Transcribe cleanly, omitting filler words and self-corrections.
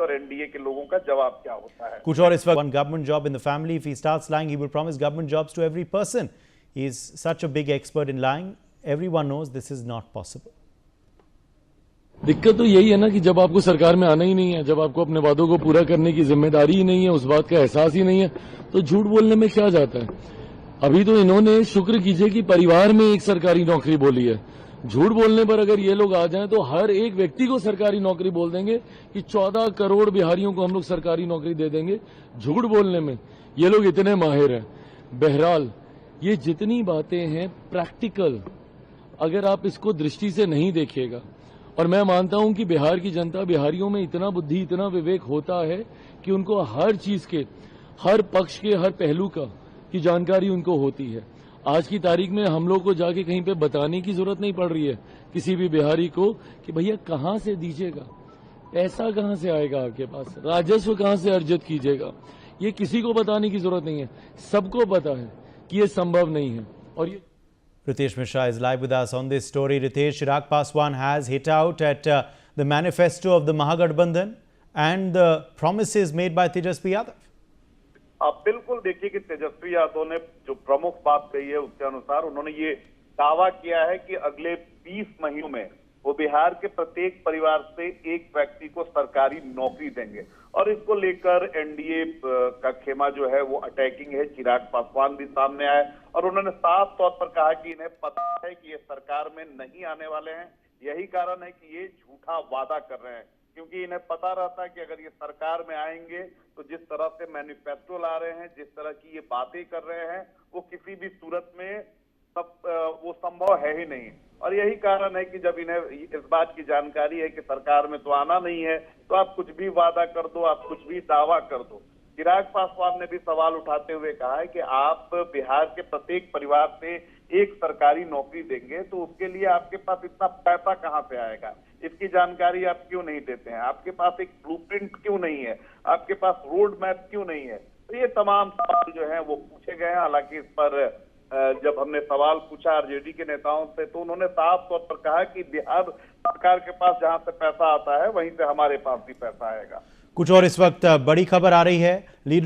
और एनडीए के लोगों का जवाब क्या होता है। कुछ और इस वक्त one government job in the family. If he starts lying, he will promise government jobs to every person. He is such a big expert in lying. Everyone knows this is not possible. दिक्कत तो यही है ना कि जब आपको सरकार में आना ही नहीं है, जब आपको अपने वादों को पूरा करने की जिम्मेदारी ही नहीं है, उस बात का एहसास ही नहीं है, तो झूठ बोलने में क्या जाता है। अभी तो इन्होंने शुक्र कीजिए कि परिवार में एक सरकारी नौकरी बोली है। झूठ बोलने पर अगर ये लोग आ जाएं तो हर एक व्यक्ति को सरकारी नौकरी बोल देंगे कि 14 करोड़ बिहारियों को हम लोग सरकारी नौकरी दे देंगे। झूठ बोलने में ये लोग इतने माहिर हैं। बहरहाल ये जितनी बातें हैं प्रैक्टिकल, अगर आप इसको दृष्टि से नहीं देखिएगा, और मैं मानता हूं कि बिहार की जनता, बिहारियों में इतना बुद्धि, इतना विवेक होता है कि उनको हर चीज के, हर पक्ष के, हर पहलू की जानकारी उनको होती है। आज की तारीख में हम लोग को जाके कहीं पे बताने की जरूरत नहीं पड़ रही है किसी भी बिहारी को कि भैया कहां से दीजिएगा, पैसा कहां से आएगा आपके पास, राजस्व कहां से अर्जित कीजिएगा, ये किसी को बताने की जरूरत नहीं है। सबको पता है कि ये संभव नहीं है। और ये Ritesh Mishra is live with us on this story. Ritesh, Chirag Paswan has hit out at the manifesto of the Mahagathbandhan and the promises made by Tejasvi Yadav. आप बिल्कुल देखिए कि तेजस्वी यादव ने जो प्रमुख बात कही है उसके अनुसार उन्होंने ये दावा किया है कि अगले 20 महीनों में वो बिहार के प्रत्येक परिवार से एक व्यक्ति को सरकारी नौकरी देंगे। और इसको लेकर एनडीए का खेमा जो है वो अटैकिंग है। चिराग पासवान भी सामने आए और उन्होंने साफ तौर पर कहा कि इन्हें पता है कि ये सरकार में नहीं आने वाले हैं। यही कारण है कि ये झूठा वादा कर रहे हैं, क्योंकि इन्हें पता रहता है कि अगर ये सरकार में आएंगे तो जिस तरह से मैनिफेस्टो ला रहे हैं, जिस तरह की ये बातें कर रहे हैं, वो किसी भी सूरत में वो संभव है ही नहीं। और यही कारण है कि जब इन्हें इस बात की जानकारी है कि सरकार में तो आना नहीं है, तो आप कुछ भी वादा कर दो, आप कुछ भी दावा कर दो। चिराग पासवान ने भी सवाल उठाते हुए कहा है कि आप बिहार के प्रत्येक परिवार से एक सरकारी नौकरी देंगे, तो उसके लिए आपके पास इतना पैसा कहां से आएगा, इसकी जानकारी आप क्यों नहीं देते हैं, आपके पास एक ब्लूप्रिंट क्यों नहीं है, आपके पास रोड मैप क्यों नहीं है। तो ये तमाम सवाल जो हैं वो पूछे गए हैं। हालांकि इस पर जब हमने सवाल पूछा आरजेडी के नेताओं से, तो उन्होंने साफ तौर पर कहा कि बिहार सरकार के पास जहां से पैसा आता है वहीं से हमारे पास भी पैसा आएगा। कुछ और इस वक्त बड़ी खबर आ रही है।